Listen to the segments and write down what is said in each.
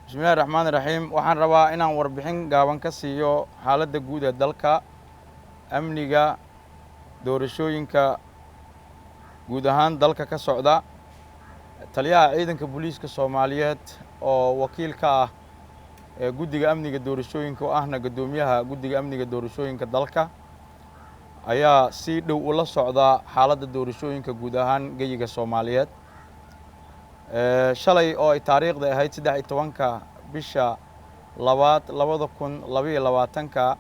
bismillahi raxmaani raxiim waxaan rabaa inaan warbixin gaaban ka siiyo xaaladda guud ee dalka amniga doorashooyinka guud ahaan dalka ka socda taliyaha ciidanka booliiska Soomaaliyeed oo wakiil ka ah guddiga amniga doorashooyinka oo ahna guddoomiyaha guddiga amniga doorashooyinka dalka ayaa si dhow ula socda xaaladda doorashooyinka guud ahaan geyiga Soomaaliyeed shalay oo ay taariikhda ahayd 13 bisha 2022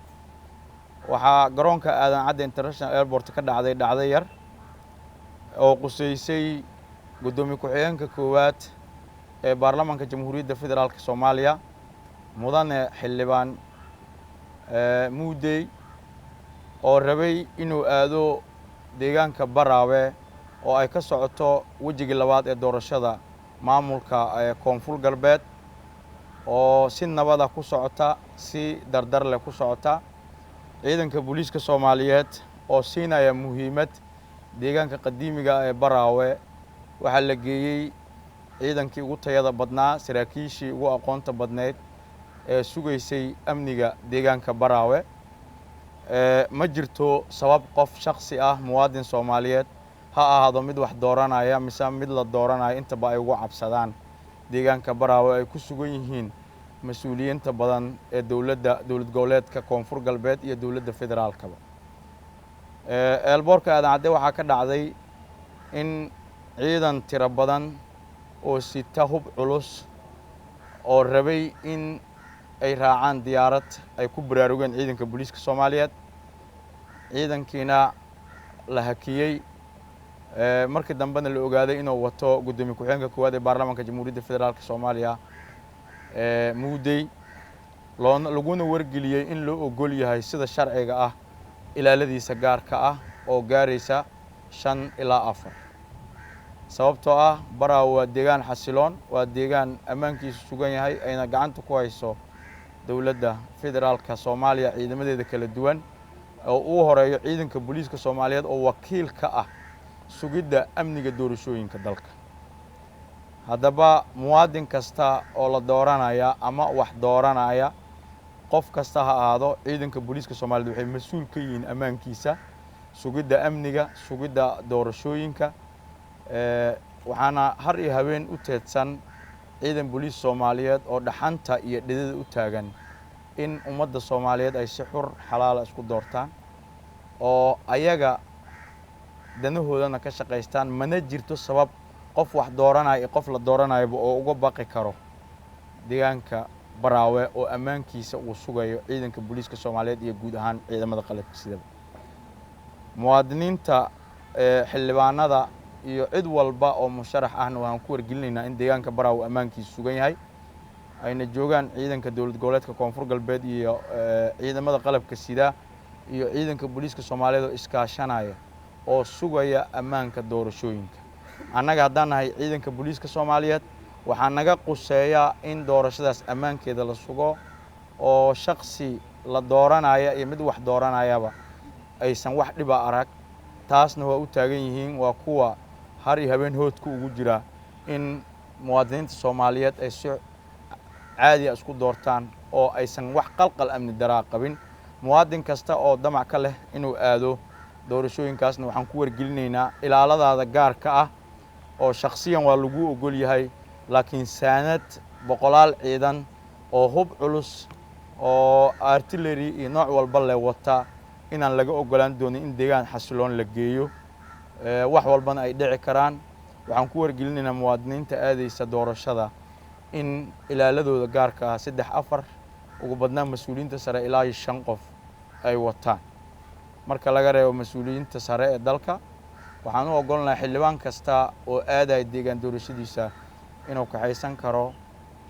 waxaa garoonka aadan cadde international airport ka dhacday dhacdo yar oo quseysay gudoomiye ku-xigeenka koowaad ee baarlamaanka jamhuuriyadda federaalka Soomaaliya mudane xildhibaan Muudey oo rabay inuu aado deegaanka Baraawe oo ay ka socoto wajigii labaad ee doorashada maamulka koonfur galbeed oo si nabad ah ku socota si dardar leh ku socota ciidanka booliiska Soomaaliyeed oo siinaya muhiimad deegaanka qadiimiga ee Baraawe waxaa la geeyay ciidankii ugu tayada badnaa saraakiishii ugu aqoonta badneed ee sugaysay amniga deegaanka Baraawe ma jirto sabab qof shakhsi ah muwaadin Soomaaliyeed ha ahaado mid wax dooranaya mise mid la dooranayo intaba ay ugu cabsadaan deegaanka Baraawe ay ku sugan yihiin mas'uuliyiinta badan ee dowlad goboleedka koonfur galbeed iyo dowladda federaalkaba eelboorka aadan cadde waxaa ka dhacday in ciidan tiro badan oo sita hub culus oo rabay in ay raacaan diyaarad ay ku baraarugeen ciidanka booliiska Soomaaliyeed ciidankiina la hakiyay markii dambena la ogaaday inuu wato gudoomiye ku-xigeenka koowaad ee baarlamaanka jamhuuriyadda federaalka Soomaaliya Muudey laguna wargeliyay in loo ogol yahay sida sharciga ah ilaaladiisa gaarka ah oo gaaraysa 5 ilaa 4 sababtoo ah Baraawe waa deegaan xasiloon waa deegaan ammaankiisu sugan yahay ayna gacanta ku hayso dowladda federaalka Soomaaliya ciidamadeeda kala duwan oo uu horeeyo ciidanka booliiska Soomaaliyeed oo wakiil ka ah sugidda amniga doorashooyinka dalka haddaba muwaadin kasta oo la dooranaya ama wax dooranaya qof kasta ha ahaado ciidanka booliiska Soomaaliyeed waxay mas'uul ka yihiin ammaankiisa sugidda amniga sugidda doorashooyinka waxaana har iyo habeen u teedsan ciidan booliis Soomaaliyeed oo dhaxanta iyo dhidida u taagan in ummadda Soomaaliyeed ay si xur xalaal isku doortaan oo ayaga danahoodana ka shaqeystaan mana jirto sabab qof wax dooranaya qof la dooranayo oo uga baqi karo deegaanka Baraawe oo ammaankiisa uu sugayo ciidanka booliiska Soomaaliyeed iyo guud ahaan ciidamada qalabka sida muwaadiniinta xildhibaanada iyo cid walba oo musharax ahna waxaan ku wargelinaynaa in deegaanka Baraawe ammaankiisa sugan yahay ayna joogaan ciidanka dowlad goboleedka koonfur galbeed iyo ciidamada qalabka sida iyo ciidanka booliiska Soomaaliyeed oo iskaashanaya oo sugaya ammaanka doorashooyinka annaga haddaan nahay ciidanka booliiska Soomaaliyeed waxaa naga quseeya in doorashadaas ammaankeeda la sugo oo shakhsi la dooranaya iyo mid wax dooranayaba aysan wax dhiba arag taasna waa u taagan yihiin waa kuwa har iyo habeen hoodka ugu jira in muwaadiniinta Soomaaliyeed ay si caadi ah isku doortaan oo aysan wax qalqal amni daraa qabin muwaadin kasta oo damac ka leh inuu aado doorashooyinkaasna waxaan ku wargelinaynaa ilaaladaada gaarka ah oo shakhsiyan waa lagu ogol yahay laakiin saanad boqolaal ciidan oo hub culus oo artillery iyo nooc walba leh wata inaan laga ogolaan doonin in deegaan xasiloon la geeyo wax walbana ay dhici karaan waxaan ku wargelinaynaa muwaadiniinta aadaysa doorashada in ilaaladooda gaarka ah 3-4 ugu badnaan mas'uuliyiinta sare ilaa 5 qof ay wataan marka laga reebo mas'uuliyiinta sare ee dalka waxaan u ogolnahay xildhibaan kasta oo aaday deegaan doorashadiisa inuu ka haysan karo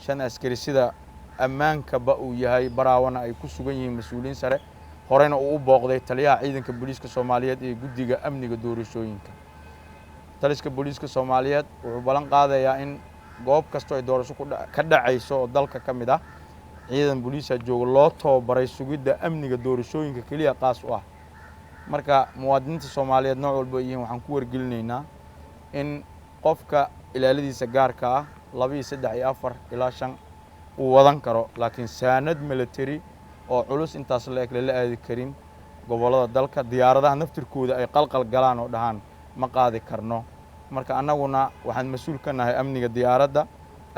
5 askari sida ammaanka ba uu yahay Baraawana ay ku sugan yihiin mas'uuliyiin sare horena uu u booqday taliyaha ciidanka booliiska Soomaaliyeed ee guddiga amniga doorashooyinka taliska booliiska Soomaaliyeed wuxuu balan qaadayaa in goob kasta ay doorasho ka dhacayso oo dalka ka mid ah ciidan booliis jooga loo tababaray sugidda amniga doorashooyinka kaliya qaas u ah marka muwaadiniinta Soomaaliyeed nooc walba yihiin waxaan ku wargelinaynaa in qofka ilaaladiisa gaarka ah 2, 3 iyo 4 ilaa 5 uu wadan karo laakiin saanad military oo culus intaas la eg la aadi karin gobollada dalka diyaaradaha naftirkooda ay qalqal galaan oo dhahaan ma qaadi karno marka annaguna waxaan mas'uul ka nahay amniga diyaaradda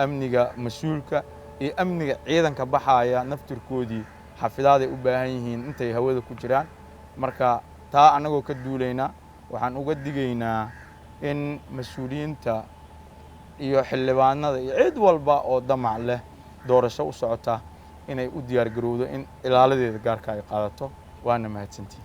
amniga mas'uulka iyo amniga ciidanka baxaya naftirkoodii xafidaaday u baahan yihiin intay hawada ku jiraan marka taa annagoo ka duulayna waxaan uga digaynaa in mas'uuliyiinta iyo xildhibaanada iyo cid walba oo damac leh doorasho u socota inay u diyaar garowdo in ilaaladeeda gaarka ay qaadato waana mahadsantihiin